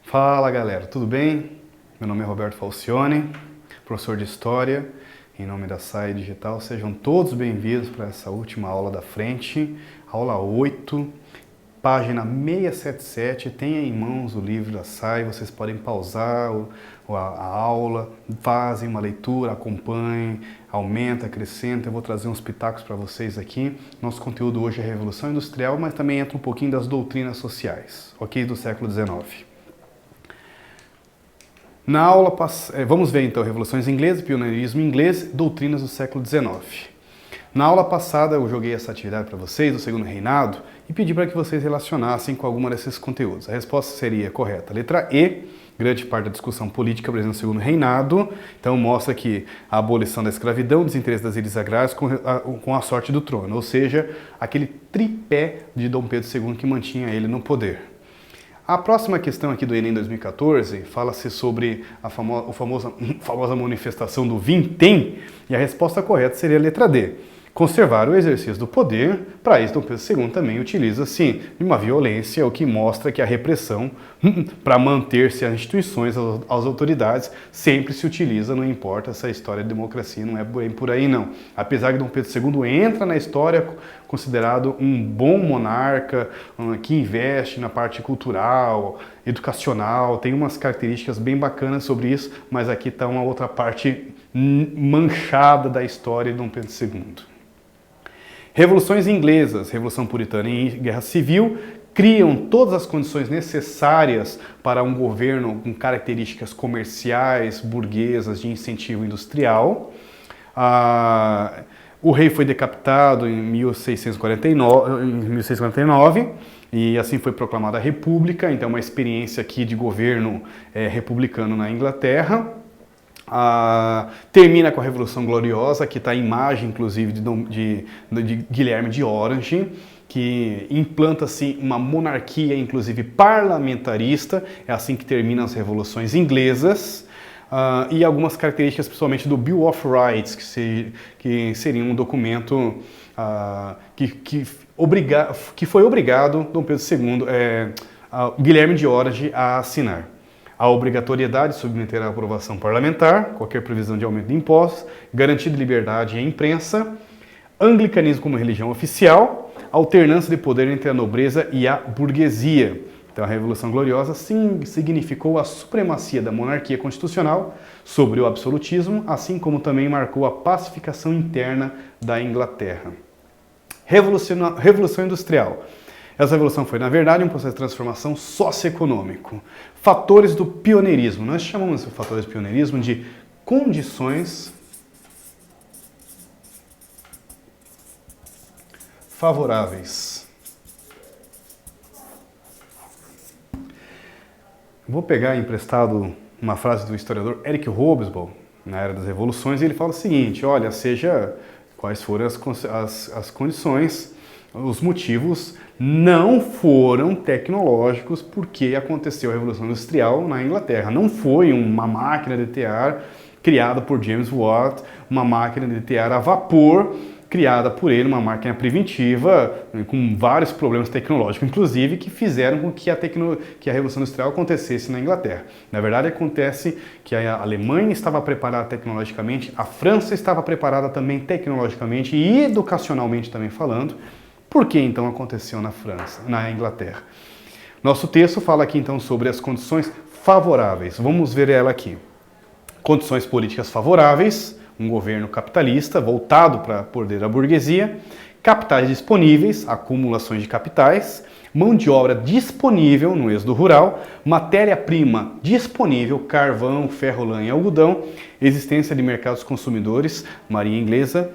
Fala galera, tudo bem? Meu nome é Roberto Falcione, professor de História, em nome da SAI Digital. Sejam todos bem-vindos para essa última aula da frente, aula 8, página 677. Tenha em mãos o livro da SAI, vocês podem pausar a aula, fazem uma leitura, acompanhem, aumenta, acrescenta. Eu vou trazer uns pitacos para vocês aqui. Nosso conteúdo hoje é Revolução Industrial, mas também entra um pouquinho das doutrinas sociais, ok? Do século XIX. Na aula, vamos ver então revoluções inglesas, pioneirismo inglês, doutrinas do século XIX. Na aula passada eu joguei essa atividade para vocês, do segundo reinado, e pedi para que vocês relacionassem com alguma desses conteúdos. A resposta seria correta. Letra E, grande parte da discussão política presente no segundo reinado, então mostra que a abolição da escravidão, desinteresse das ilhas agrárias com a sorte do trono, ou seja, aquele tripé de Dom Pedro II que mantinha ele no poder. A próxima questão aqui do Enem 2014 fala-se sobre a famosa manifestação do vintém, e a resposta correta seria a letra D. Conservar o exercício do poder, para isso Dom Pedro II também utiliza, sim, uma violência, o que mostra que a repressão, para manter-se as instituições, as autoridades, sempre se utiliza, não importa essa história de democracia, não é bem por aí não. Apesar que Dom Pedro II entra na história considerado um bom monarca, que investe na parte cultural, educacional, tem umas características bem bacanas sobre isso, mas aqui está uma outra parte manchada da história de Dom Pedro II. Revoluções inglesas, Revolução Puritana e Guerra Civil, criam todas as condições necessárias para um governo com características comerciais, burguesas, de incentivo industrial. O rei foi decapitado em 1649 e assim foi proclamada a República, então uma experiência aqui de governo republicano na Inglaterra. Termina com a Revolução Gloriosa, que está a imagem, inclusive, de Guilherme de Orange, que implanta-se uma monarquia, inclusive parlamentarista. É assim que terminam as revoluções inglesas. E algumas características, principalmente do Bill of Rights, que seria um documento que foi obrigado Dom Pedro II, Guilherme de Orange, a assinar. A obrigatoriedade de submeter à aprovação parlamentar, qualquer previsão de aumento de impostos, garantia de liberdade à imprensa, anglicanismo como religião oficial, alternância de poder entre a nobreza e a burguesia. Então a Revolução Gloriosa significou a supremacia da monarquia constitucional sobre o absolutismo, assim como também marcou a pacificação interna da Inglaterra. Revolução Industrial. Essa revolução foi, na verdade, um processo de transformação socioeconômico. Fatores do pioneirismo. Nós chamamos esses fatores de pioneirismo de condições favoráveis. Vou pegar emprestado uma frase do historiador Eric Hobsbawm, na Era das Revoluções, e ele fala o seguinte: olha, seja quais foram as condições, os motivos não foram tecnológicos porque aconteceu a Revolução Industrial na Inglaterra. Não foi uma máquina de tear criada por James Watt, uma máquina de tear a vapor criada por ele, uma máquina preventiva com vários problemas tecnológicos, inclusive, que fizeram com que a Revolução Industrial acontecesse na Inglaterra. Na verdade, acontece que a Alemanha estava preparada tecnologicamente, a França estava preparada também tecnologicamente e educacionalmente também falando. Por que então aconteceu na Inglaterra? Nosso texto fala aqui então sobre as condições favoráveis. Vamos ver ela aqui. Condições políticas favoráveis, um governo capitalista voltado para o poder da burguesia, capitais disponíveis, acumulações de capitais, mão de obra disponível no êxodo rural, matéria-prima disponível, carvão, ferro, lã e algodão, existência de mercados consumidores, marinha inglesa,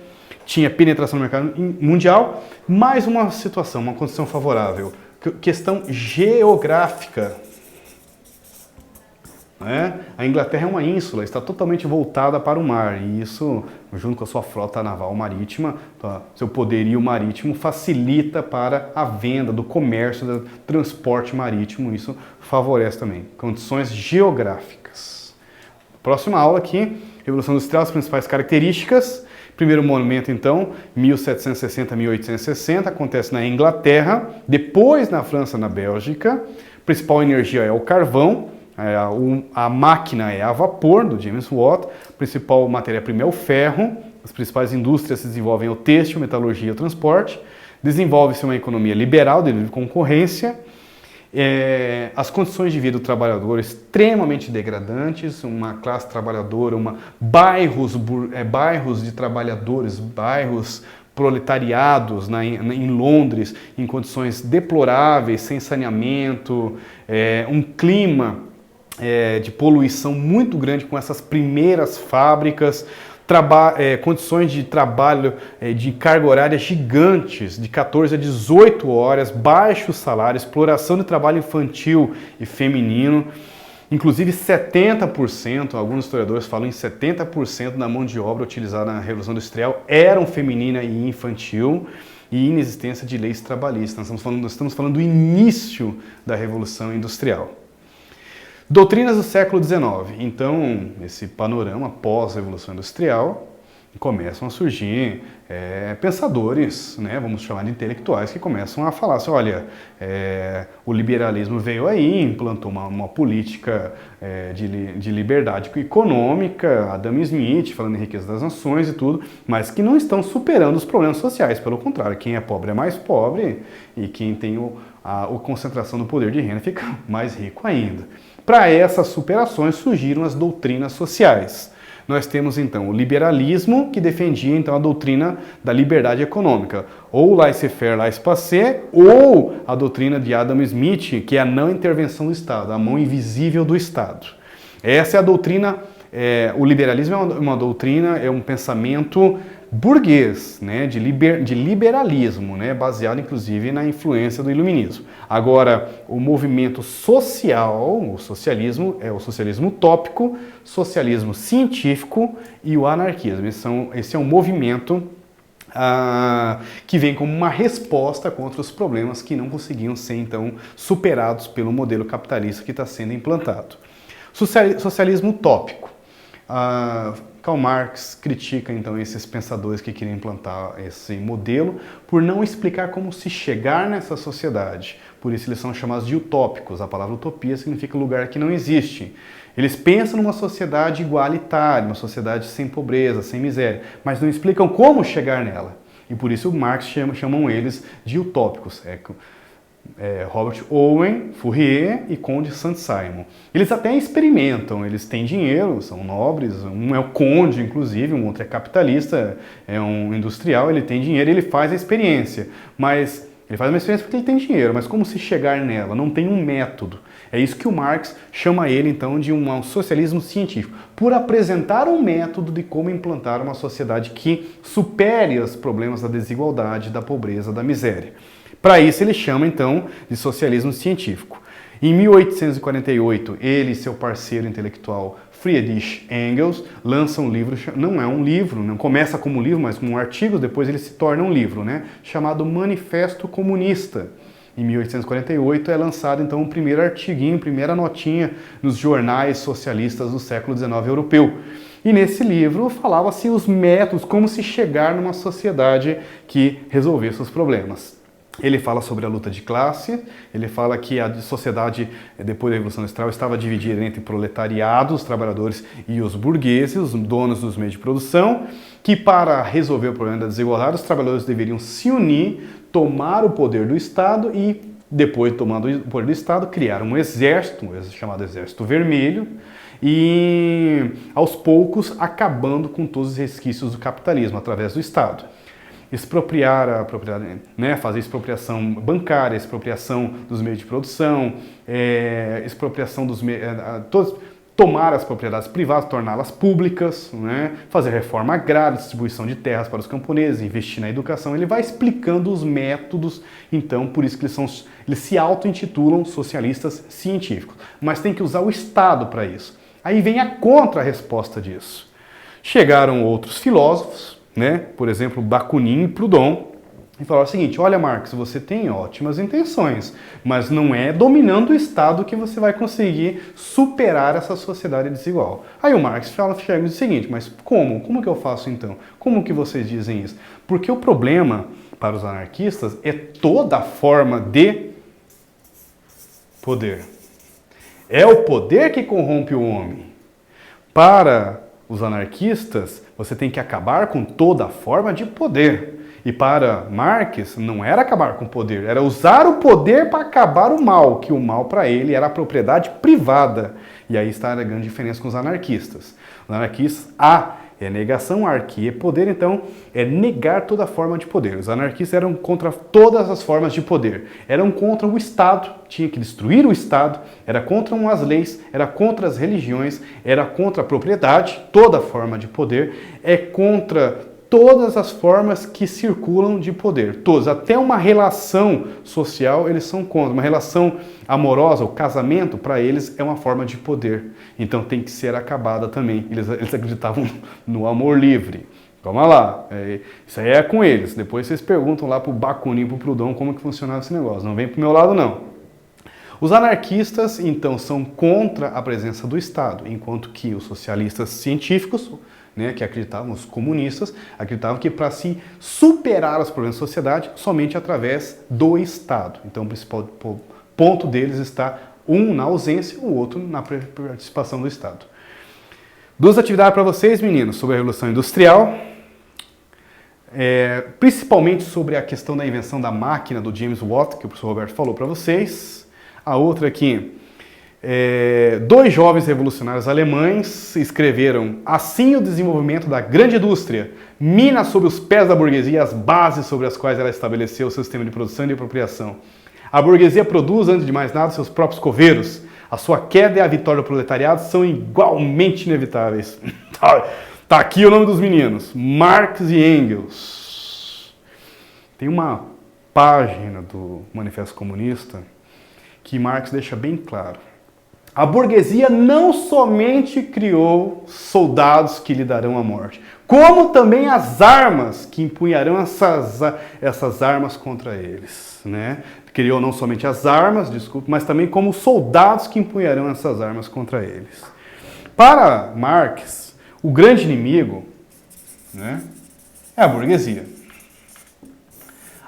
tinha penetração no mercado mundial, mais uma situação, uma condição favorável, questão geográfica. A Inglaterra é uma ínsula, está totalmente voltada para o mar, e isso, junto com a sua frota naval marítima, seu poderio marítimo facilita para a venda, do comércio, do transporte marítimo, isso favorece também. Condições geográficas. Próxima aula aqui, Revolução Industrial, as principais características. Primeiro momento, então, 1760 a 1860, acontece na Inglaterra, depois na França e na Bélgica. A principal energia é o carvão, A máquina é a vapor, do James Watt, a principal matéria-prima é o ferro, as principais indústrias se desenvolvem o têxtil, metalurgia e o transporte, desenvolve-se uma economia liberal, de livre concorrência, as condições de vida do trabalhador extremamente degradantes, uma classe trabalhadora, bairros de trabalhadores, bairros proletariados em Londres, em condições deploráveis, sem saneamento, um clima de poluição muito grande com essas primeiras fábricas, condições de trabalho de carga horária gigantes, de 14 a 18 horas, baixos salários, exploração de trabalho infantil e feminino, inclusive 70%, alguns historiadores falam em 70% da mão de obra utilizada na Revolução Industrial eram feminina e infantil, e inexistência de leis trabalhistas. Nós estamos falando do início da Revolução Industrial. Doutrinas do século XIX. Então, esse panorama pós-Revolução Industrial, começam a surgir pensadores, né, vamos chamar de intelectuais, que começam a falar assim, olha, o liberalismo veio aí, implantou uma política de liberdade econômica, Adam Smith, falando em riqueza das nações e tudo, mas que não estão superando os problemas sociais, pelo contrário, quem é pobre é mais pobre e quem tem a concentração do poder de renda fica mais rico ainda. Para essas superações surgiram as doutrinas sociais. Nós temos então o liberalismo, que defendia então a doutrina da liberdade econômica, ou laissez-faire, laissez-passer, ou a doutrina de Adam Smith, que é a não intervenção do Estado, a mão invisível do Estado. Essa é a doutrina, o liberalismo é uma doutrina, é um pensamento burguês, né, de liberalismo, né, baseado inclusive na influência do iluminismo. Agora, o movimento social, o socialismo, é o socialismo utópico, socialismo científico e o anarquismo. Esse é um movimento que vem como uma resposta contra os problemas que não conseguiam ser, então, superados pelo modelo capitalista que está sendo implantado. Socialismo utópico. Karl Marx critica então esses pensadores que queriam implantar esse modelo por não explicar como se chegar nessa sociedade. Por isso eles são chamados de utópicos. A palavra utopia significa lugar que não existe. Eles pensam numa sociedade igualitária, uma sociedade sem pobreza, sem miséria, mas não explicam como chegar nela. E por isso Marx chamam eles de utópicos. Robert Owen, Fourier e Conde Saint-Simon. Eles até experimentam, eles têm dinheiro, são nobres, um é o conde, inclusive, um outro é capitalista, é um industrial, ele tem dinheiro, ele faz a experiência, mas ele faz uma experiência porque ele tem dinheiro, mas como se chegar nela? Não tem um método. É isso que o Marx chama ele, então, de um socialismo científico, por apresentar um método de como implantar uma sociedade que supere os problemas da desigualdade, da pobreza, da miséria. Para isso ele chama então de socialismo científico. Em 1848, ele e seu parceiro intelectual Friedrich Engels lançam um livro, não é um livro, não começa como livro, mas como um artigo, depois ele se torna um livro, né, chamado Manifesto Comunista. Em 1848 é lançado então o primeiro artiguinho, primeira notinha nos jornais socialistas do século XIX europeu. E nesse livro falava-se os métodos, como se chegar numa sociedade que resolvesse os problemas. Ele fala sobre a luta de classe, ele fala que a sociedade, depois da Revolução Industrial, estava dividida entre proletariados, os trabalhadores e os burgueses, os donos dos meios de produção, que para resolver o problema da desigualdade, os trabalhadores deveriam se unir, tomar o poder do Estado e, depois de tomando o poder do Estado, criar um exército chamado Exército Vermelho, e aos poucos acabando com todos os resquícios do capitalismo através do Estado. Expropriar a propriedade, né, fazer expropriação bancária, expropriação dos meios de produção, expropriação dos tomar as propriedades privadas, torná-las públicas, né, fazer reforma agrária, distribuição de terras para os camponeses, investir na educação. Ele vai explicando os métodos, então por isso que eles se auto-intitulam socialistas científicos, mas tem que usar o Estado para isso. Aí vem a contra-resposta disso. Chegaram outros filósofos, né? Por exemplo, Bakunin e Proudhon, e falaram o seguinte: olha, Marx, você tem ótimas intenções, mas não é dominando o Estado que você vai conseguir superar essa sociedade desigual. Aí o Marx chega e diz o seguinte: mas como? Como que eu faço então? Como que vocês dizem isso? Porque o problema para os anarquistas é toda forma de poder. É o poder que corrompe o homem. Para os anarquistas, você tem que acabar com toda forma de poder. E para Marx, não era acabar com o poder, era usar o poder para acabar o mal, que o mal para ele era a propriedade privada. E aí está a grande diferença com os anarquistas. Os anarquistas, é negação, arquia é poder, então é negar toda forma de poder. Os anarquistas eram contra todas as formas de poder. Eram contra o Estado, tinha que destruir o Estado, era contra as leis, era contra as religiões, era contra a propriedade, toda forma de poder, é contra todas as formas que circulam de poder. Todas, até uma relação social eles são contra. Uma relação amorosa, o casamento, para eles é uma forma de poder. Então tem que ser acabada também. Eles acreditavam no amor livre. Calma lá, isso aí é com eles. Depois vocês perguntam lá pro Bakunin, pro Proudhon, como que funcionava esse negócio. Não vem pro meu lado, não. Os anarquistas, então, são contra a presença do Estado, enquanto que os socialistas científicos, que acreditavam, os comunistas, acreditavam que para se superar os problemas da sociedade, somente através do Estado. Então, o principal ponto deles está, um na ausência, o outro na participação do Estado. Duas atividades para vocês, meninos, sobre a Revolução Industrial, principalmente sobre a questão da invenção da máquina do James Watt, que o professor Roberto falou para vocês. A outra aqui, dois jovens revolucionários alemães escreveram: assim o desenvolvimento da grande indústria mina sob os pés da burguesia as bases sobre as quais ela estabeleceu o seu sistema de produção e de apropriação. A burguesia produz, antes de mais nada, seus próprios coveiros. A sua queda e a vitória do proletariado são igualmente inevitáveis. Tá aqui o nome dos meninos, Marx e Engels. Tem uma página do Manifesto Comunista que Marx deixa bem claro. A burguesia não somente criou soldados que lhe darão a morte, como também as armas que empunharão essas armas contra eles. Criou não somente as armas, mas também como soldados que empunharão essas armas contra eles. Para Marx, o grande inimigo é a burguesia.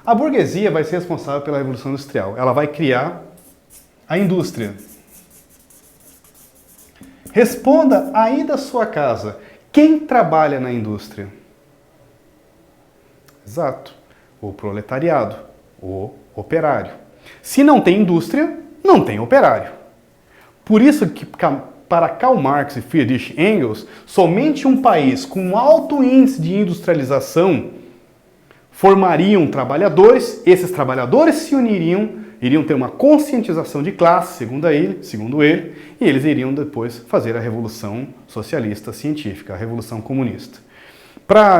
A burguesia vai ser responsável pela Revolução Industrial. Ela vai criar a indústria. Responda aí da sua casa, quem trabalha na indústria? Exato, o proletariado, o operário. Se não tem indústria, não tem operário. Por isso que para Karl Marx e Friedrich Engels, somente um país com alto índice de industrialização formariam trabalhadores, esses trabalhadores se uniriam, iriam ter uma conscientização de classe, segundo ele, e eles iriam depois fazer a Revolução Socialista Científica, a Revolução Comunista.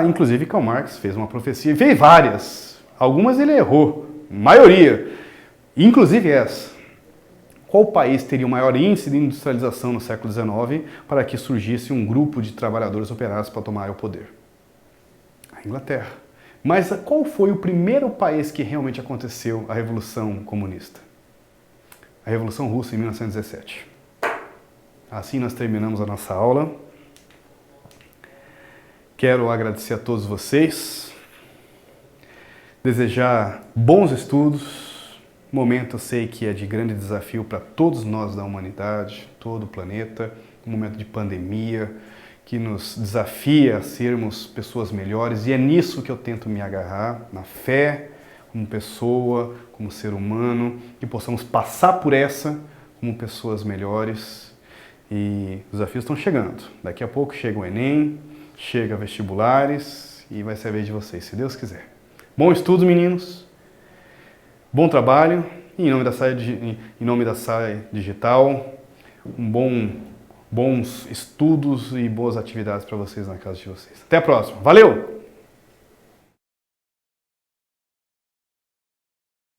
Inclusive, Karl Marx fez uma profecia, veio várias, algumas ele errou, maioria, inclusive essa. Qual país teria o maior índice de industrialização no século XIX para que surgisse um grupo de trabalhadores operários para tomar o poder? A Inglaterra. Mas qual foi o primeiro país que realmente aconteceu a Revolução Comunista? A Revolução Russa em 1917. Assim nós terminamos a nossa aula. Quero agradecer a todos vocês, desejar bons estudos. Momento eu sei que é de grande desafio para todos nós da humanidade, todo o planeta, um momento de pandemia, que nos desafia a sermos pessoas melhores, e é nisso que eu tento me agarrar, na fé, como pessoa, como ser humano, que possamos passar por essa como pessoas melhores. E os desafios estão chegando. Daqui a pouco chega o Enem, chega vestibulares, e vai ser a vez de vocês, se Deus quiser. Bom estudo, meninos. Bom trabalho. Em nome da SAI Digital, bons estudos e boas atividades para vocês na casa de vocês. Até a próxima. Valeu!